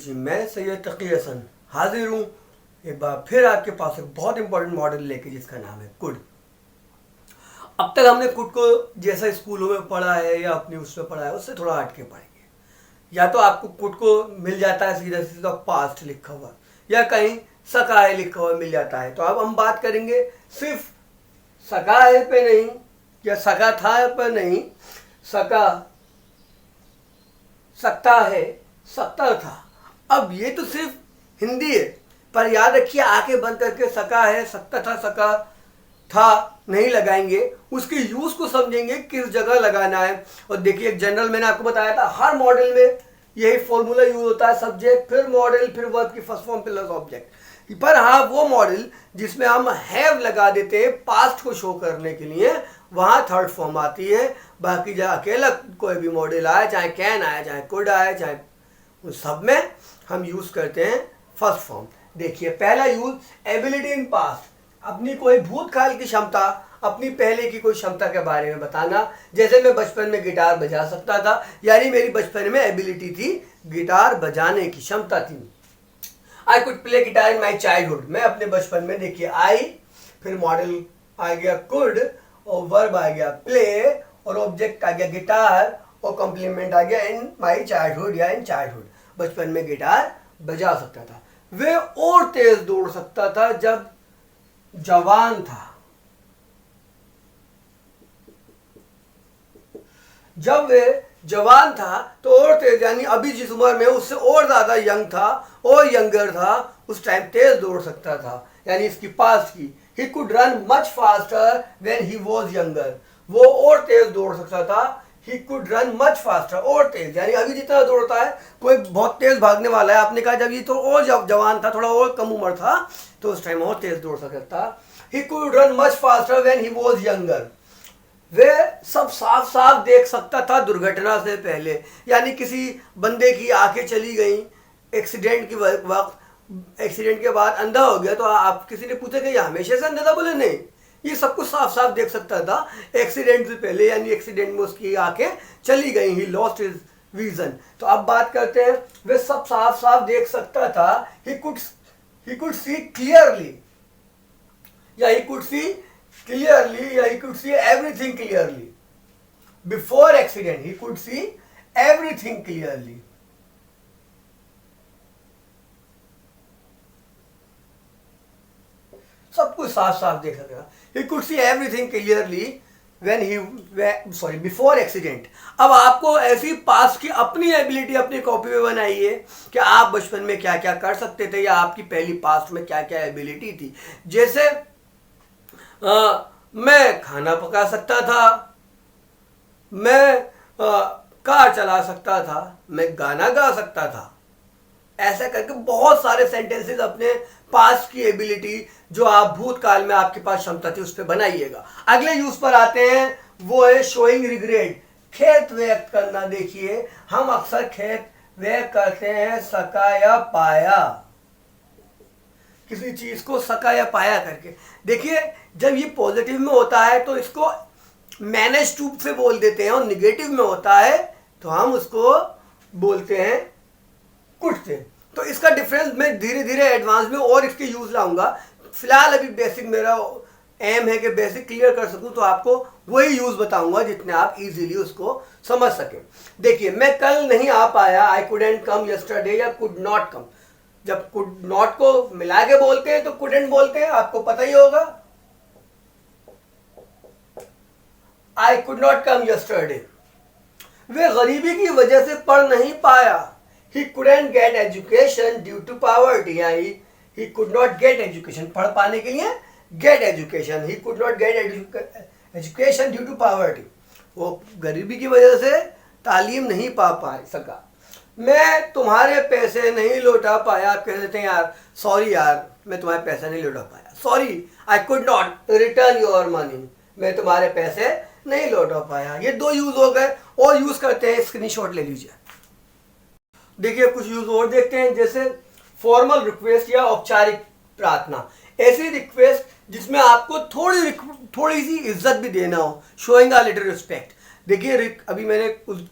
जी, मैं सैयद तकी हसन हाजिर हूँ एक बार फिर आपके पास एक बहुत इंपॉर्टेंट मॉडल लेके, जिसका नाम है कुड। अब तक हमने कुड को जैसा स्कूलों में पढ़ा है या अपनी उसमें पढ़ा है उससे थोड़ा हट के पढ़ेंगे। या तो आपको कुड को मिल जाता है सीधा सीधा पास्ट लिखा हुआ, या कहीं सकाए लिखा हुआ मिल जाता है। तो अब हम बात करेंगे सिर्फ सकाए पे नहीं, या सका था पर नहीं, सका सकता है, सकता था। अब ये तो सिर्फ हिंदी है, पर याद रखिए आंखें बंद करके सका है, सकता था, सका था नहीं लगाएंगे, उसके यूज को समझेंगे किस जगह लगाना है। और देखिए एक जनरल मैंने आपको बताया था, हर मॉडल में यही फॉर्मूला यूज होता है, सब्जेक्ट फिर मॉडल फिर वर्ब की फर्स्ट फॉर्म प्लस ऑब्जेक्ट। पर हाँ, वो मॉडल जिसमें हम हैव लगा देते हैं पास्ट को शो करने के लिए, वहां थर्ड फॉर्म आती है। बाकी जब अकेला कोई भी मॉडल आए, चाहे कैन आए, चाहे कुड आए, चाहे उन सब में हम यूज करते हैं फर्स्ट फॉर्म। देखिए पहला यूज, एबिलिटी इन पास्ट, अपनी कोई भूतकाल की क्षमता, अपनी पहले की कोई क्षमता के बारे में बताना। जैसे मैं बचपन में गिटार बजा सकता था, यानी मेरी बचपन में एबिलिटी थी, गिटार बजाने की क्षमता थी। I could play guitar in my childhood, मैं अपने बचपन में, देखिए आई, फिर मॉडल आ गया कुड, और वर्ब आ गया प्ले, और ऑब्जेक्ट आ गया गिटार, और कॉम्प्लीमेंट आ गया इन माई चाइल्डहुड या इन चाइल्डहुड। बचपन में गिटार बजा सकता था। वे और तेज दौड़ सकता था जब जवान था। जब वे जवान था तो और तेज, यानी अभी जिस उम्र में उससे और ज्यादा यंग था और यंगर था, उस टाइम तेज दौड़ सकता था, यानी इसकी पास की। He could run much faster when he was younger, वो और तेज दौड़ सकता था। He could run much faster, और तेज, यानी अभी जितना दौड़ता है, कोई बहुत तेज भागने वाला है, आपने कहा जब ये तो और जवान था, थोड़ा और कम उम्र था, तो उस टाइम और तेज दौड़ सकता था। He could run much faster when he was younger, वे सब साफ साफ देख सकता था दुर्घटना से पहले, यानी किसी बंदे की आंखें चली गई एक्सीडेंट के वक्त, एक्सीडेंट के बाद अंधा हो गया, तो आप किसी ने पूछा कि हमेशा से अंधा था, बोले नहीं, ये सब कुछ साफ साफ देख सकता था एक्सीडेंट से पहले, यानी एक्सीडेंट में उसकी आंखें चली गई, ही लॉस्ट हिज विजन। तो अब बात करते हैं, वे सब साफ साफ देख सकता था, ही कुड सी क्लियरली, या he could see clearly, yeah, he could see everything clearly. Before accident, he could see everything clearly. सब कुछ साफ साफ देख सकता था। He could see everything clearly when he, before accident. अब आपको ऐसी पास की अपनी एबिलिटी अपनी कॉपी में बनाइए कि आप बचपन में क्या क्या कर सकते थे, या आपकी पहली पास्ट में क्या क्या एबिलिटी थी। जैसे मैं खाना पका सकता था, मैं कार चला सकता था, मैं गाना गा सकता था। ऐसा करके बहुत सारे सेंटेंसेस अपने पास की एबिलिटी, जो आप भूतकाल में आपके पास क्षमता थी, उस पर बनाइएगा। अगले यूज पर आते हैं, वो है शोइंग रिग्रेट, खेत व्यक्त करना। देखिए हम अक्सर खेत व्यक्त करते हैं सका या पाया, किसी चीज को सका या पाया करके। देखिए जब ये पॉजिटिव में होता है तो इसको मैनेज टू से बोल देते हैं, और निगेटिव में होता है तो हम उसको बोलते हैं कुड से। तो इसका डिफरेंस मैं धीरे धीरे एडवांस में और इसके यूज लाऊंगा। फिलहाल अभी बेसिक मेरा एम है कि बेसिक क्लियर कर सकूं, तो आपको वही यूज बताऊंगा जितने आप इजीली उसको समझ सकें। देखिए मैं कल नहीं आ पाया, आई कुडंट कम यस्टरडे, या कुड नॉट कम। जब कुड नॉट को मिला के बोलते हैं तो कुडंट बोलते हैं, आपको पता ही होगा। I could not come yesterday, वे गरीबी की वजह से पढ़ नहीं पाया। He couldn't get education due to poverty, he could not get education, पढ़ पाने के लिए get education, he could not get education due to poverty, वो गरीबी की वजह से तालीम नहीं पा सका। मैं तुम्हारे पैसे नहीं लौटा पाया, आप कह देते हैं यार सॉरी यार, मैं तुम्हारे पैसे नहीं लौटा पाया, sorry I could not return your money, मैं तुम्हारे पैसे नहीं लौटा पाया। ये दो यूज हो गए, और यूज करते हैं, स्क्रीनशॉट ले लीजिए। देखिए कुछ यूज और देखते हैं, जैसे फॉर्मल रिक्वेस्ट या औपचारिक प्रार्थना, ऐसी रिक्वेस्ट जिसमें आपको थोड़ी सी इज्जत भी देना हो, शोइंग अ लिटिल रिस्पेक्ट। देखिए अभी मैंने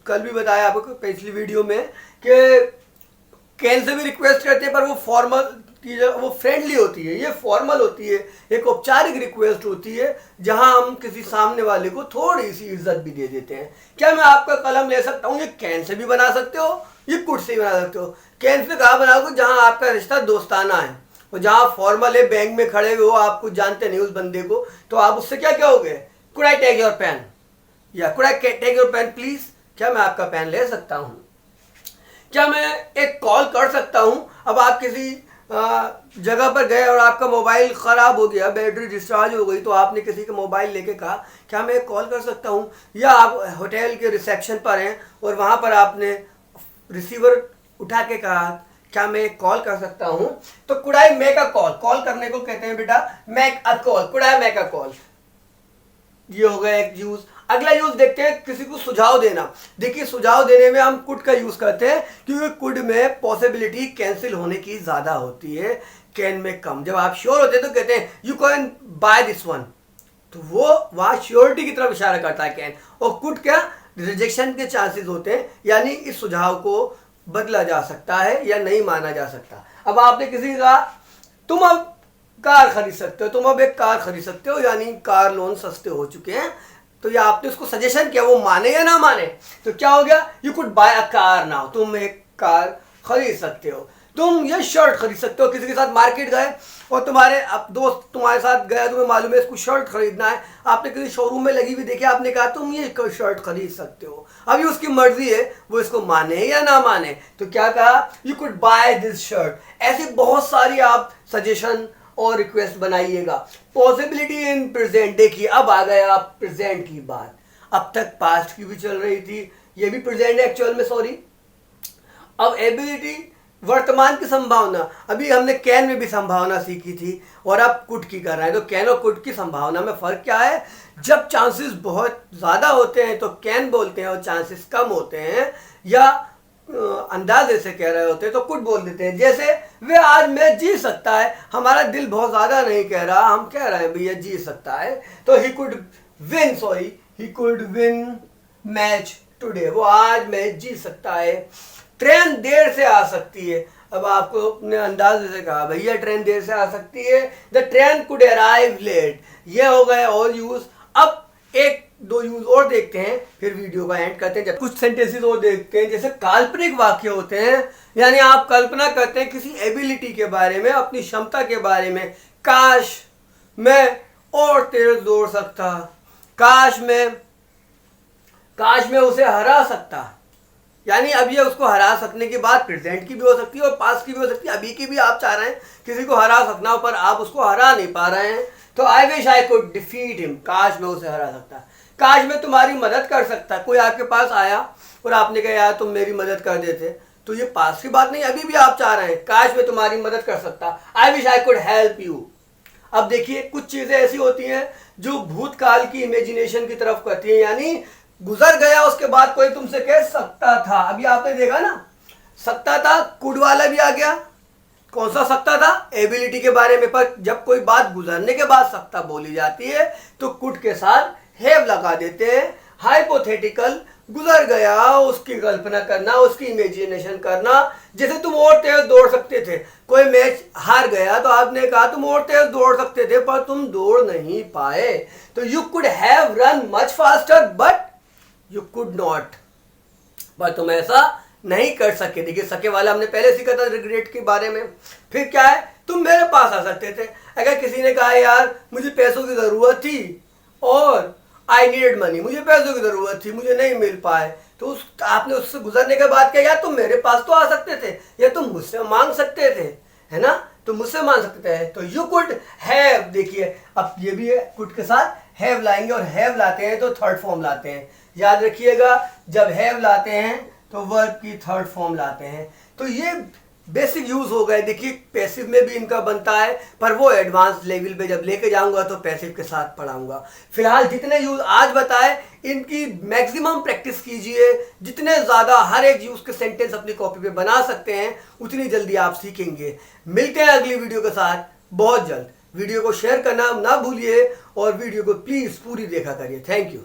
कल भी बताया आपको पिछली वीडियो में कि कैन से भी रिक्वेस्ट करते हैं, पर वो फॉर्मल, वो फ्रेंडली होती है, ये फॉर्मल होती है, एक औपचारिक रिक्वेस्ट होती है जहां हम किसी सामने वाले को थोड़ी सी इज्जत भी दे देते हैं। क्या मैं आपका कलम ले सकता हूँ? ये कैन से भी बना सकते हो, ये कुट से भी बना सकते हो। कैन से कहाँ बनाओगे? जहां आपका रिश्ता दोस्ताना है, और जहां फॉर्मल है, बैंक में खड़े हुए हो, आप कुछ जानते नहीं उस बंदे को, तो आप उससे क्या कहोगे? Could I take your pen, या could I take your pen please, क्या मैं आपका पेन ले सकता हूँ? क्या मैं एक कॉल कर सकता हूँ? अब आप किसी जगह पर गए और आपका मोबाइल ख़राब हो गया, बैटरी डिस्चार्ज हो गई, तो आपने किसी का मोबाइल लेके कहा क्या मैं एक कॉल कर सकता हूँ? या आप होटल के रिसेप्शन पर हैं और वहाँ पर आपने रिसीवर उठा के कहा क्या मैं एक कॉल कर सकता हूँ? तो could I make a call, call करने को कहते हैं बेटा make a call, could I make a call, ये हो गया एक यूज। अगला यूज देखते हैं, किसी को सुझाव देना। देखिए सुझाव देने में हम कुड का यूज करते हैं क्योंकि कुड में पॉसिबिलिटी कैंसिल होने की ज्यादा होती है, कैन में कम। जब आप श्योर होते हैं तो कहते हैं you can by this one, तो वो वहां श्योरिटी की तरफ इशारा करता है कैन। और कुड क्या? रिजेक्शन के चांसेस होते हैं, यानी इस सुझाव को बदला जा सकता है या नहीं माना जा सकता। अब आपने किसी का तुम अब कार खरीद सकते हो, तुम अब एक कार खरीद सकते हो, यानी कार लोन सस्ते हो चुके हैं, तो ये आपने उसको सजेशन किया, वो माने या ना माने, तो क्या हो गया? You could bye a car now, तुम एक कार खरीद सकते हो। तुम ये शर्ट खरीद सकते हो, किसी के साथ मार्केट गए और तुम्हारे अब दोस्त तुम्हारे साथ गया, तुम्हें मालूम है इसको शर्ट खरीदना है, आपने किसी शोरूम में लगी हुई देखी, आपने कहा तुम ये शर्ट खरीद सकते हो। अभी उसकी मर्जी है वो इसको माने या ना माने, तो क्या कहा? You could by this shirt. ऐसी बहुत सारी आप सजेशन और रिक्वेस्ट बनाइएगा। पॉसिबिलिटी इन प्रेजेंट, देखिए अब आ गया प्रेजेंट की बात, अब तक पास्ट की भी चल रही थी, ये भी प्रेजेंट है एक्चुअल में, सॉरी। अब एबिलिटी वर्तमान की संभावना, अभी हमने कैन में भी संभावना सीखी थी और अब कुड की कर रहे हैं, तो कैन और कुड की संभावना में फर्क क्या है? जब चांसेस बहुत ज्यादा होते हैं तो कैन बोलते हैं और चांसेस कम होते हैं या अंदाजे से कह रहे होते हैं तो कुड बोल देते हैं। जैसे वे आज मैच जीत सकता है, हमारा दिल बहुत ज्यादा नहीं कह रहा, हम कह रहे हैं भैया जीत सकता है, तो he could win, sorry he could win match today, वो आज मैच जीत सकता है। ट्रेन देर से आ सकती है, अब आपको अपने अंदाजे से कहा भैया ट्रेन देर से आ सकती है, the train could arrive late, ये हो गए और यूज। अब एक दो यूज और देखते हैं फिर वीडियो का एंड करते हैं। जब कुछ सेंटेंसेस और देखते हैं, जैसे काल्पनिक वाक्य होते हैं, यानी आप कल्पना करते हैं किसी एबिलिटी के बारे में, अपनी क्षमता के बारे में, काश मैं और तेज दौड़ सकता, काश मैं उसे हरा सकता, यानी अब ये उसको हरा सकने की बात प्रेजेंट की भी हो सकती है और पास्ट की भी हो सकती है। अभी की भी आप चाह रहे हैं किसी को हरा सकना पर आप उसको हरा नहीं पा रहे हैं, तो I wish I could defeat him, काश मैं उसे हरा सकता, काश मैं तुम्हारी मदद कर सकता। कोई आपके पास आया और आपने कहा यार तुम मेरी मदद कर देते, तो ये पास्ट की बात नहीं, अभी भी आप चाह रहे हैं काश मैं तुम्हारी मदद कर सकता, I wish I could help you. अब देखिए कुछ चीजें ऐसी होती हैं जो भूतकाल की इमेजिनेशन की तरफ करती है, यानी गुजर गया उसके बाद कोई तुमसे कह सकता था, अभी आपने देखा ना सकता था, कुड वाला भी आ गया। कौन सा सकता था? एबिलिटी के बारे में। पर जब कोई बात गुजरने के बाद सकता बोली जाती है तो कुड के साथ हैव लगा देते हैं। हाइपोथेटिकल, गुजर गया, उसकी कल्पना करना, उसकी इमेजिनेशन करना। जैसे तुम और तेज दौड़ सकते थे, कोई मैच हार गया तो आपने कहा तुम और तेज दौड़ सकते थे पर तुम दौड़ नहीं पाए, तो you could have run much faster but you could not, पर तुम ऐसा नहीं कर सके। देखिए सके वाला हमने पहले सीखा था रिग्रेट के बारे में। फिर क्या है? तुम मेरे पास आ सकते थे, अगर किसी ने कहा यार मुझे पैसों की जरूरत थी और आई नीडेड मनी, मुझे पैसों की जरूरत थी, मुझे नहीं मिल पाए, तो आपने उससे गुजरने के बाद क्या, यार तुम मेरे पास तो आ सकते थे या तुम मुझसे मांग सकते थे, है ना, तो मुझसे मांग सकते थे, तो यू कुड हैव। देखिए अब ये भी है, कुड के साथ हैव लाएंगे और हैव लाते हैं तो थर्ड फॉर्म लाते हैं। याद रखिएगा जब हैव लाते हैं तो वर्ब की थर्ड फॉर्म लाते हैं। तो ये बेसिक यूज हो गए। देखिए पैसिव में भी इनका बनता है, पर वो एडवांस लेवल पे जब लेके जाऊंगा तो पैसिव के साथ पढ़ाऊंगा। फिलहाल जितने यूज आज बताए इनकी मैक्सिमम प्रैक्टिस कीजिए, जितने ज्यादा हर एक यूज के सेंटेंस अपनी कॉपी पे बना सकते हैं उतनी जल्दी आप सीखेंगे। मिलते हैं अगली वीडियो के साथ बहुत जल्द। वीडियो को शेयर करना ना भूलिए और वीडियो को प्लीज पूरी देखा करिए। Thank you.